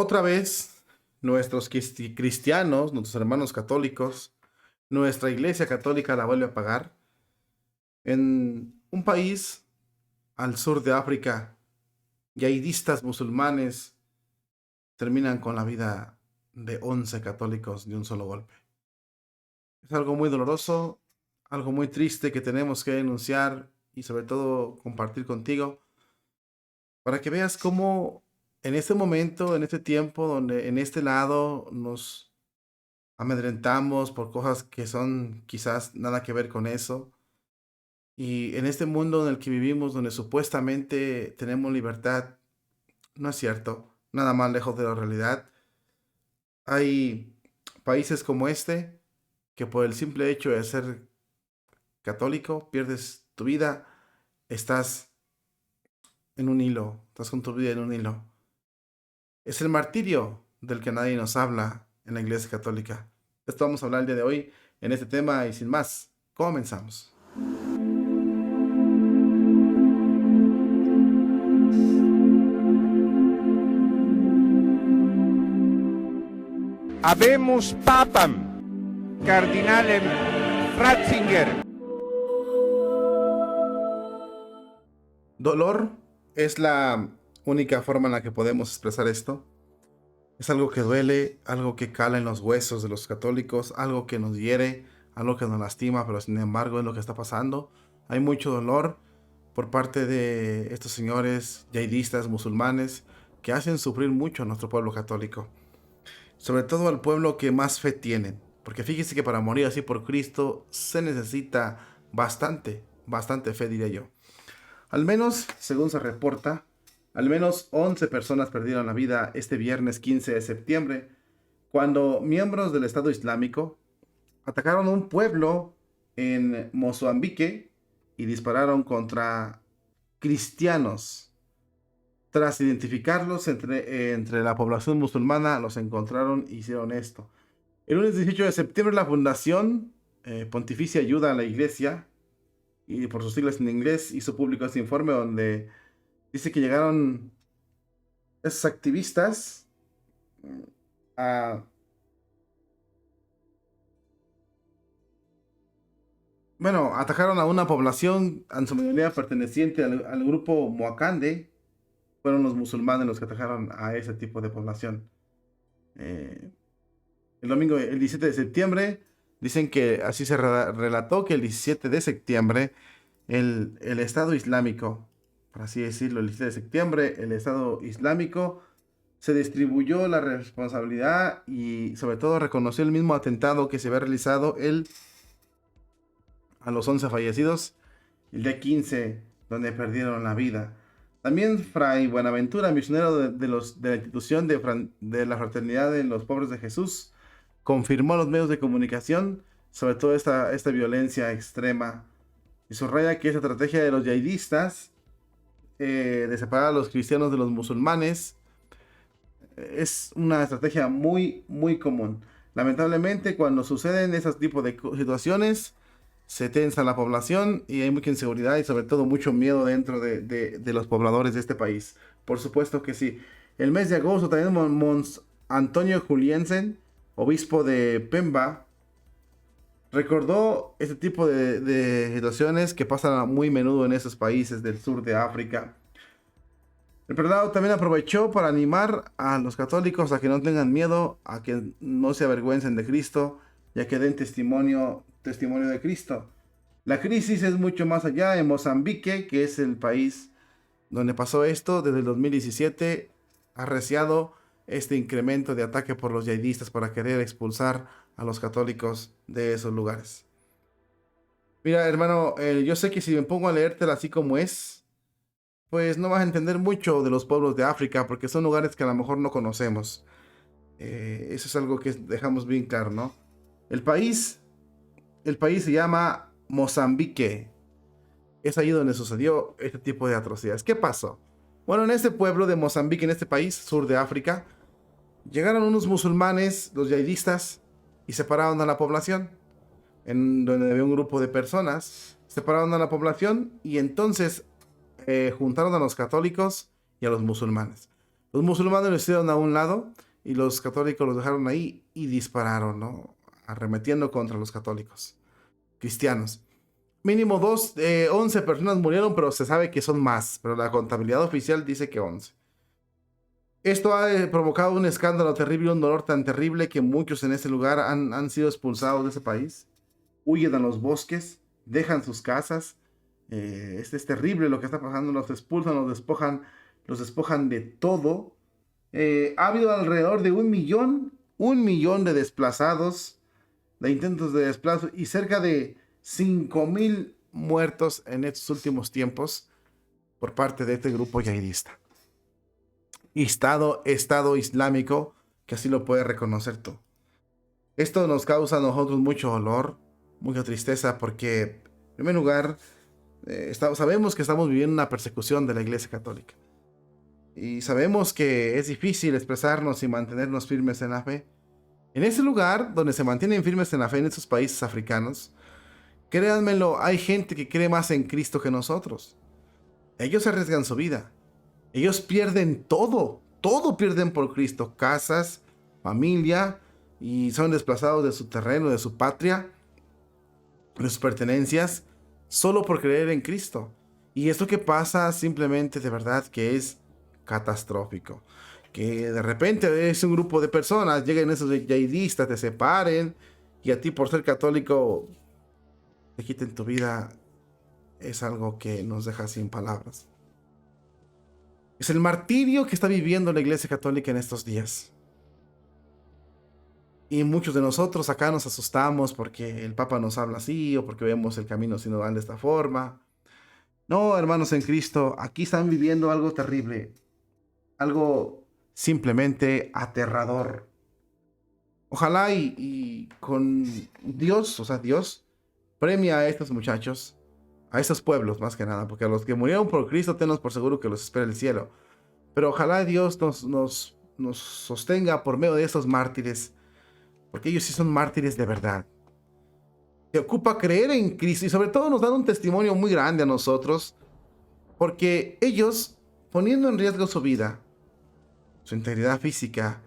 Otra vez, nuestros cristianos, nuestros hermanos católicos, nuestra iglesia católica la vuelve a pagar en un país al sur de África. Yihadistas musulmanes terminan con la vida de 11 católicos de un solo golpe. Es algo muy doloroso, algo muy triste que tenemos que denunciar y sobre todo compartir contigo para que veas cómo en este momento, en este tiempo, donde en este lado nos amedrentamos por cosas que son quizás nada que ver con eso, y en este mundo en el que vivimos, donde supuestamente tenemos libertad, no es cierto, nada más lejos de la realidad. Hay países como este que por el simple hecho de ser católico pierdes tu vida, estás en un hilo, estás con tu vida en un hilo. Es el martirio del que nadie nos habla en la Iglesia Católica. Esto vamos a hablar el día de hoy en este tema y sin más, comenzamos. Habemus Papam, Cardinalem Ratzinger. Dolor es la única forma en la que podemos expresar esto. Es algo que duele, algo que cala en los huesos de los católicos, algo que nos hiere, algo que nos lastima, pero sin embargo es lo que está pasando. Hay mucho dolor por parte de estos señores yihadistas musulmanes que hacen sufrir mucho a nuestro pueblo católico. Sobre todo al pueblo que más fe tienen. Porque fíjese que para morir así por Cristo se necesita bastante fe, diría yo. Al menos, según se reporta, al menos 11 personas perdieron la vida este viernes 15 de septiembre, cuando miembros del Estado Islámico atacaron un pueblo en Mozambique y dispararon contra cristianos. Tras identificarlos entre la población musulmana, los encontraron e hicieron esto. El lunes 18 de septiembre, la Fundación Pontificia Ayuda a la Iglesia, y por sus siglas en inglés, hizo público este informe donde dice que llegaron esos activistas a... atacaron a una población, en su mayoría perteneciente al grupo Moacande. Fueron los musulmanes los que atacaron a ese tipo de población. El domingo, el 17 de septiembre, dicen que así se relató que el 17 de septiembre el Estado Islámico, por así decirlo, el 17 de septiembre, el Estado Islámico se distribuyó la responsabilidad y sobre todo reconoció el mismo atentado que se había realizado a los 11 fallecidos el día 15, donde perdieron la vida. También Fray Buenaventura, misionero de la institución de la Fraternidad de los Pobres de Jesús, confirmó a los medios de comunicación sobre todo esta violencia extrema y subraya que esa estrategia de los yihadistas de separar a los cristianos de los musulmanes es una estrategia muy común. Lamentablemente, cuando suceden esos tipos de situaciones, se tensa la población y hay mucha inseguridad y sobre todo mucho miedo dentro de los pobladores de este país. Por supuesto que sí. El mes de agosto también Mons Antonio Juliensen, obispo de Pemba, recordó este tipo de situaciones que pasan muy menudo en esos países del sur de África. El prelado también aprovechó para animar a los católicos a que no tengan miedo, a que no se avergüencen de Cristo, ya que den testimonio de Cristo. La crisis es mucho más allá. En Mozambique, que es el país donde pasó esto, desde el 2017 ha arreciado este incremento de ataque por los yihadistas para querer expulsar a los católicos de esos lugares. Mira, hermano, yo sé que si me pongo a leértela así como es, pues no vas a entender mucho de los pueblos de África, porque son lugares que a lo mejor no conocemos. Eso es algo que dejamos bien claro, ¿no? El país se llama Mozambique. Es ahí donde sucedió este tipo de atrocidades. ¿Qué pasó? Bueno, en este pueblo de Mozambique, en este país, sur de África, llegaron unos musulmanes, los yihadistas, y separaron a la población. En donde había un grupo de personas, separaron a la población y entonces juntaron a los católicos y a los musulmanes. Los musulmanes lo hicieron a un lado y los católicos los dejaron ahí y dispararon, ¿no? Arremetiendo contra los católicos, cristianos. Mínimo 11 personas murieron, pero se sabe que son más. Pero la contabilidad oficial dice que 11. Esto ha provocado un escándalo terrible, un dolor tan terrible que muchos en ese lugar han sido expulsados de ese país. Huyen a los bosques, dejan sus casas. Es terrible lo que está pasando. Los expulsan, los despojan de todo. Ha habido alrededor de 1 millón de desplazados, de intentos de desplazo y cerca de 5,000 muertos en estos últimos tiempos por parte de este grupo yihadista. Estado Islámico, que así lo puedes reconocer tú. Esto nos causa a nosotros mucho dolor, mucha tristeza, porque en primer lugar sabemos que estamos viviendo una persecución de la Iglesia Católica. Y sabemos que es difícil expresarnos y mantenernos firmes en la fe. En ese lugar donde se mantienen firmes en la fe, en esos países africanos, créanmelo, hay gente que cree más en Cristo que nosotros. Ellos arriesgan su vida. Ellos pierden todo pierden por Cristo. Casas, familia, y son desplazados de su terreno, de su patria, de sus pertenencias, solo por creer en Cristo. Y esto que pasa simplemente de verdad que es catastrófico. Que de repente es un grupo de personas, lleguen esos yihadistas, te separen y a ti por ser católico te quiten tu vida, es algo que nos deja sin palabras. Es el martirio que está viviendo la Iglesia Católica en estos días. Y muchos de nosotros acá nos asustamos porque el Papa nos habla así o porque vemos el camino sinodal de esta forma. No, hermanos en Cristo, aquí están viviendo algo terrible, algo simplemente aterrador. Ojalá y con Dios, o sea, Dios premia a estos muchachos, a estos pueblos más que nada, porque a los que murieron por Cristo tenemos por seguro que los espera el cielo. Pero ojalá Dios nos sostenga por medio de estos mártires, porque ellos sí son mártires de verdad. Se ocupa creer en Cristo y sobre todo nos dan un testimonio muy grande a nosotros, porque ellos, poniendo en riesgo su vida, su integridad física,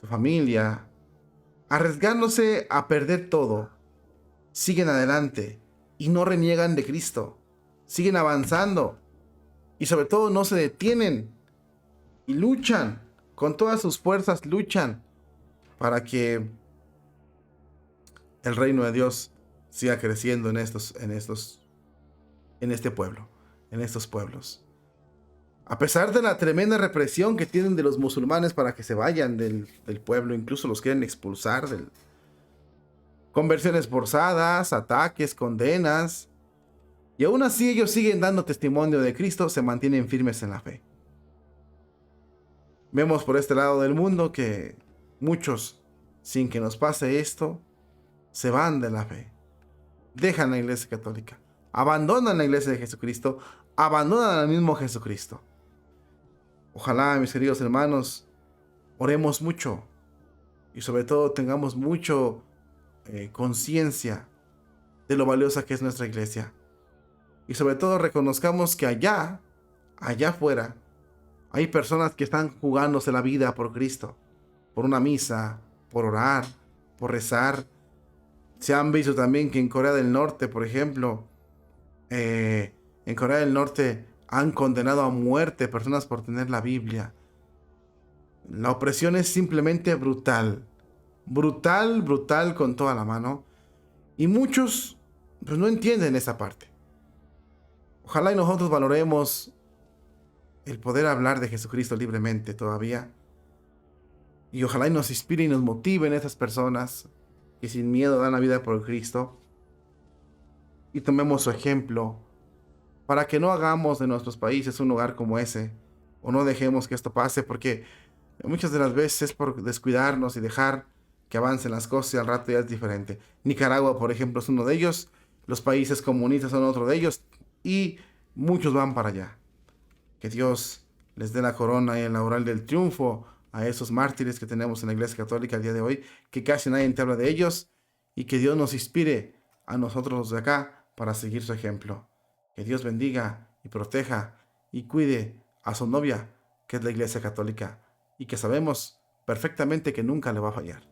su familia, arriesgándose a perder todo, siguen adelante y no reniegan de Cristo, siguen avanzando y sobre todo no se detienen y luchan, con todas sus fuerzas luchan para que el reino de Dios siga creciendo en este pueblo, en estos pueblos. A pesar de la tremenda represión que tienen de los musulmanes para que se vayan del pueblo, incluso los quieren expulsar, conversiones forzadas, ataques, condenas, y aún así ellos siguen dando testimonio de Cristo, se mantienen firmes en la fe. Vemos por este lado del mundo que muchos, sin que nos pase esto, se van de la fe, dejan la Iglesia Católica, abandonan la Iglesia de Jesucristo, abandonan al mismo Jesucristo. Ojalá, mis queridos hermanos, oremos mucho y sobre todo tengamos mucho conciencia de lo valiosa que es nuestra iglesia. Y sobre todo reconozcamos que allá afuera, hay personas que están jugándose la vida por Cristo, por una misa, por orar, por rezar. Se han visto también que en Corea del Norte, por ejemplo, en Corea del Norte han condenado a muerte personas por tener la Biblia. La opresión es simplemente brutal. Brutal con toda la mano. Y muchos pues no entienden esa parte. Ojalá y nosotros valoremos el poder hablar de Jesucristo libremente todavía. Y ojalá y nos inspire y nos motiven esas personas que sin miedo dan la vida por Cristo. Y tomemos su ejemplo para que no hagamos de nuestros países un lugar como ese. O no dejemos que esto pase, porque muchas de las veces es por descuidarnos y dejar que avancen las cosas y al rato ya es diferente. Nicaragua, por ejemplo, es uno de ellos. Los países comunistas son otro de ellos. Y muchos van para allá. Que Dios les dé la corona y el laurel del triunfo a esos mártires que tenemos en la Iglesia Católica el día de hoy, que casi nadie te habla de ellos, y que Dios nos inspire a nosotros los de acá para seguir su ejemplo. Que Dios bendiga y proteja y cuide a su novia, que es la Iglesia Católica. y que sabemos perfectamente que nunca le va a fallar.